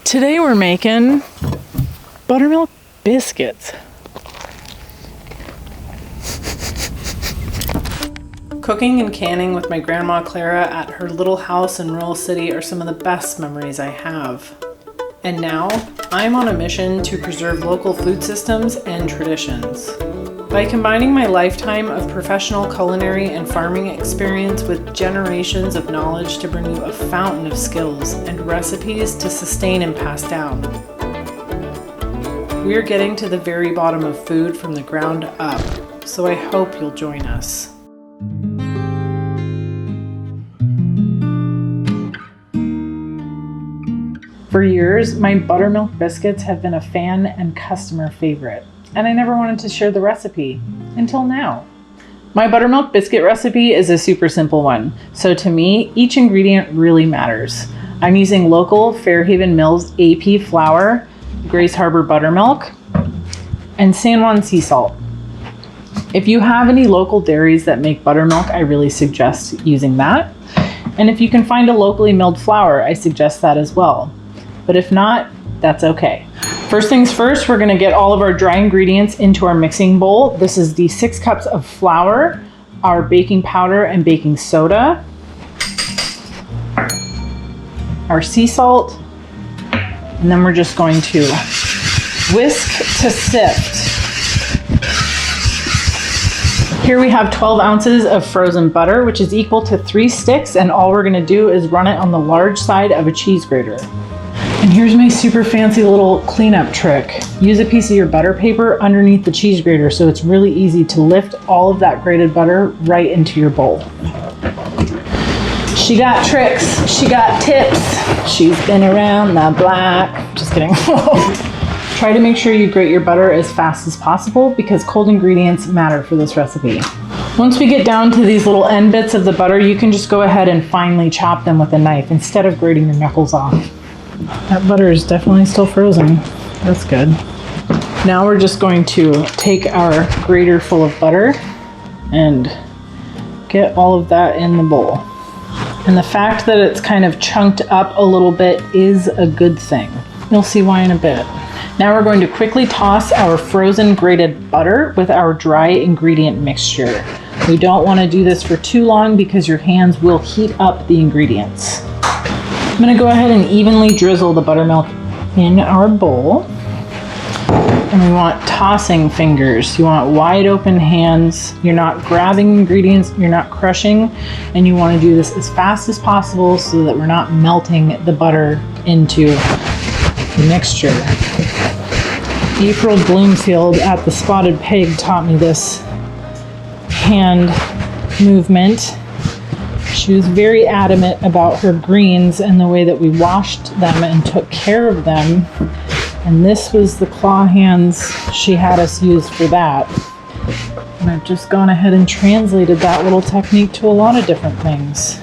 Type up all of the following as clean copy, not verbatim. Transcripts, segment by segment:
Today we're making buttermilk biscuits. Cooking and canning with my grandma Clara at her little house in Rural City are some of the best memories I have. And now, I'm on a mission to preserve local food systems and traditions. By combining my lifetime of professional culinary and farming experience with generations of knowledge to bring you a fountain of skills and recipes to sustain and pass down. We're getting to the very bottom of food from the ground up, so I hope you'll join us. For years, my buttermilk biscuits have been a fan and customer favorite, and I never wanted to share the recipe until now. My buttermilk biscuit recipe is a super simple one, so to me, each ingredient really matters. I'm using local Fairhaven Mills AP flour, Grace Harbor buttermilk, and San Juan sea salt. If you have any local dairies that make buttermilk, I really suggest using that. And if you can find a locally milled flour, I suggest that as well. But if not, that's okay. First things first, we're gonna get all of our dry ingredients into our mixing bowl. This is the 6 cups of flour, our baking powder and baking soda, our sea salt, and then we're just going to whisk to sift. Here we have 12 ounces of frozen butter, which is equal to 3 sticks, and all we're gonna do is run it on the large side of a cheese grater. And here's my super fancy little cleanup trick. Use a piece of your butter paper underneath the cheese grater so it's really easy to lift all of that grated butter right into your bowl. She got tricks, she got tips. She's been around the block. Just kidding. Try to make sure you grate your butter as fast as possible because cold ingredients matter for this recipe. Once we get down to these little end bits of the butter, you can just go ahead and finely chop them with a knife instead of grating your knuckles off. That butter is definitely still frozen. That's good. Now we're just going to take our grater full of butter and get all of that in the bowl. And the fact that it's kind of chunked up a little bit is a good thing. You'll see why in a bit. Now we're going to quickly toss our frozen grated butter with our dry ingredient mixture. We don't want to do this for too long because your hands will heat up the ingredients. I'm gonna go ahead and evenly drizzle the buttermilk in our bowl. And we want tossing fingers. You want wide open hands. You're not grabbing ingredients, you're not crushing, and you wanna do this as fast as possible so that we're not melting the butter into the mixture. April Bloomfield at the Spotted Pig taught me this hand movement. She was very adamant about her greens and the way that we washed them and took care of them. And this was the claw hands she had us use for that. And I've just gone ahead and translated that little technique to a lot of different things.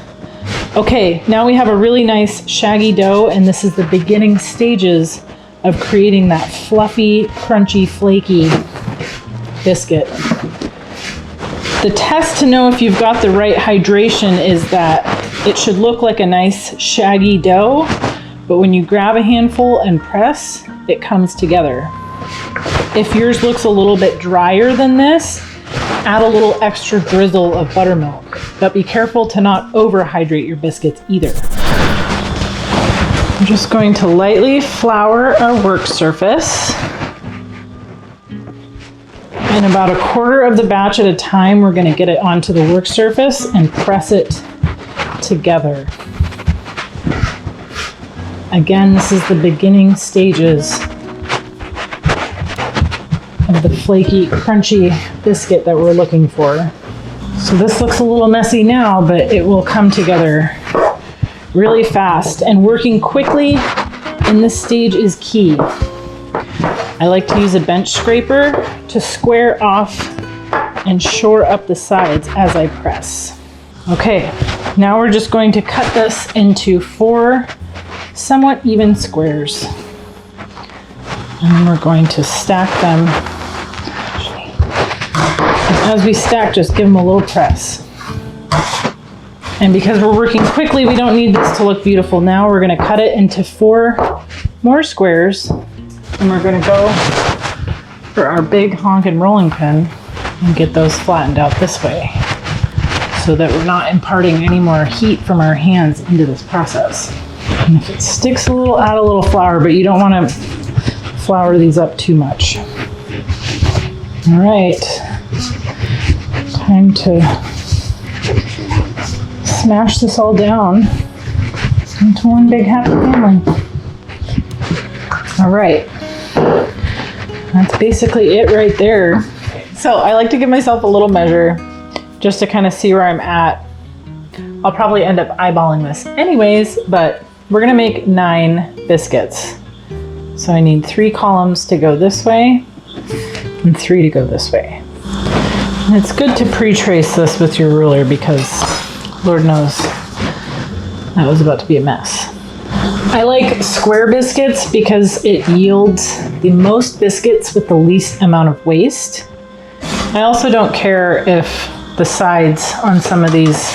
Okay, now we have a really nice shaggy dough, and this is the beginning stages of creating that fluffy, crunchy, flaky biscuit. The test to know if you've got the right hydration is that it should look like a nice shaggy dough, but when you grab a handful and press, it comes together. If yours looks a little bit drier than this, add a little extra drizzle of buttermilk, but be careful to not overhydrate your biscuits either. I'm just going to lightly flour our work surface. And about a quarter of the batch at a time, we're going to get it onto the work surface and press it together. Again, this is the beginning stages of the flaky, crunchy biscuit that we're looking for. So this looks a little messy now, but it will come together really fast. And working quickly in this stage is key. I like to use a bench scraper to square off and shore up the sides as I press. Okay, now we're just going to cut this into 4 somewhat even squares. And then we're going to stack them. And as we stack, just give them a little press. And because we're working quickly, we don't need this to look beautiful. Now we're going to cut it into 4 more squares, and we're gonna go for our big honkin' rolling pin and get those flattened out this way so that we're not imparting any more heat from our hands into this process. And if it sticks a little, add a little flour, but you don't want to flour these up too much. All right, time to smash this all down into one big happy family. All right, that's basically it right there. So I like to give myself a little measure just to kind of see where I'm at. I'll probably end up eyeballing this anyways, but we're gonna make 9 biscuits. So I need 3 columns to go this way and 3 to go this way. And it's good to pre-trace this with your ruler because Lord knows that was about to be a mess. I like square biscuits because it yields the most biscuits with the least amount of waste. I also don't care if the sides on some of these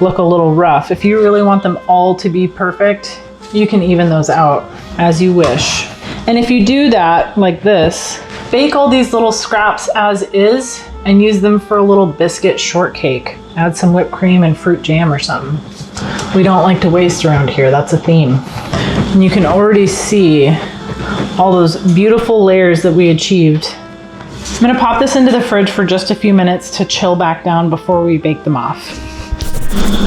look a little rough. If you really want them all to be perfect, you can even those out as you wish. And if you do that like this, bake all these little scraps as is and use them for a little biscuit shortcake. Add some whipped cream and fruit jam or something. We don't like to waste around here, that's a theme. And you can already see all those beautiful layers that we achieved. I'm gonna pop this into the fridge for just a few minutes to chill back down before we bake them off.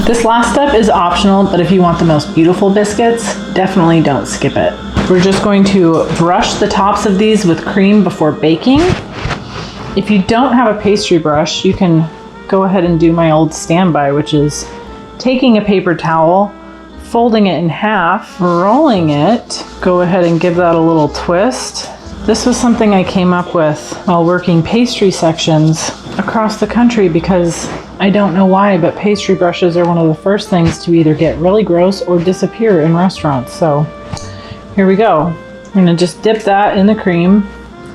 This last step is optional, but if you want the most beautiful biscuits, definitely don't skip it. We're just going to brush the tops of these with cream before baking. If you don't have a pastry brush, you can go ahead and do my old standby, which is taking a paper towel, folding it in half, rolling it, go ahead and give that a little twist. This was something I came up with while working pastry sections across the country because I don't know why, but pastry brushes are one of the first things to either get really gross or disappear in restaurants. So here we go. I'm gonna just dip that in the cream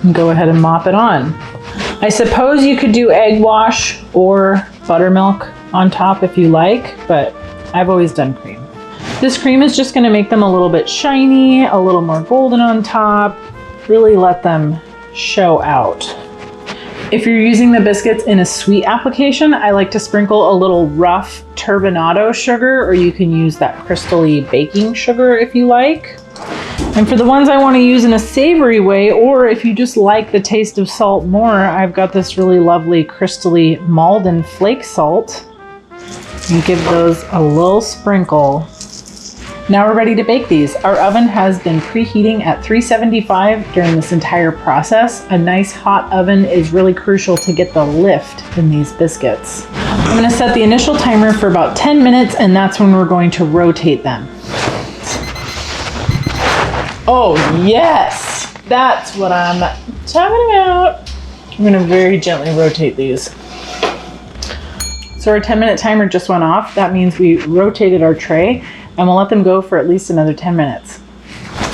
and go ahead and mop it on. I suppose you could do egg wash or buttermilk on top if you like, but I've always done cream. This cream is just gonna make them a little bit shiny, a little more golden on top, really let them show out. If you're using the biscuits in a sweet application, I like to sprinkle a little rough turbinado sugar, or you can use that crystally baking sugar if you like. And for the ones I want to use in a savory way, or if you just like the taste of salt more, I've got this really lovely crystally Malden flake salt. And give those a little sprinkle. Now we're ready to bake these. Our oven has been preheating at 375 during this entire process. A nice hot oven is really crucial to get the lift in these biscuits. I'm gonna set the initial timer for about 10 minutes and that's when we're going to rotate them. Oh yes, that's what I'm talking about. I'm gonna very gently rotate these. So our 10-minute timer just went off. That means we rotated our tray and we'll let them go for at least another 10 minutes.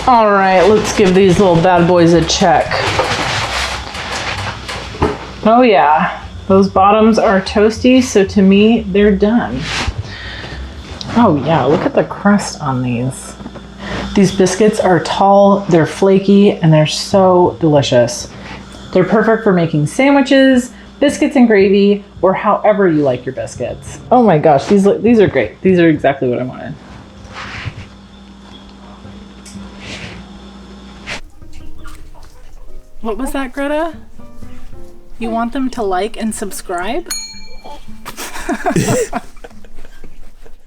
All right, let's give these little bad boys a check. Oh yeah, those bottoms are toasty, so to me, they're done. Oh yeah, look at the crust on these. These biscuits are tall, they're flaky, and they're so delicious. They're perfect for making sandwiches, biscuits and gravy, or however you like your biscuits. Oh my gosh, these are great. These are exactly what I wanted. What was that, Greta? You want them to like and subscribe?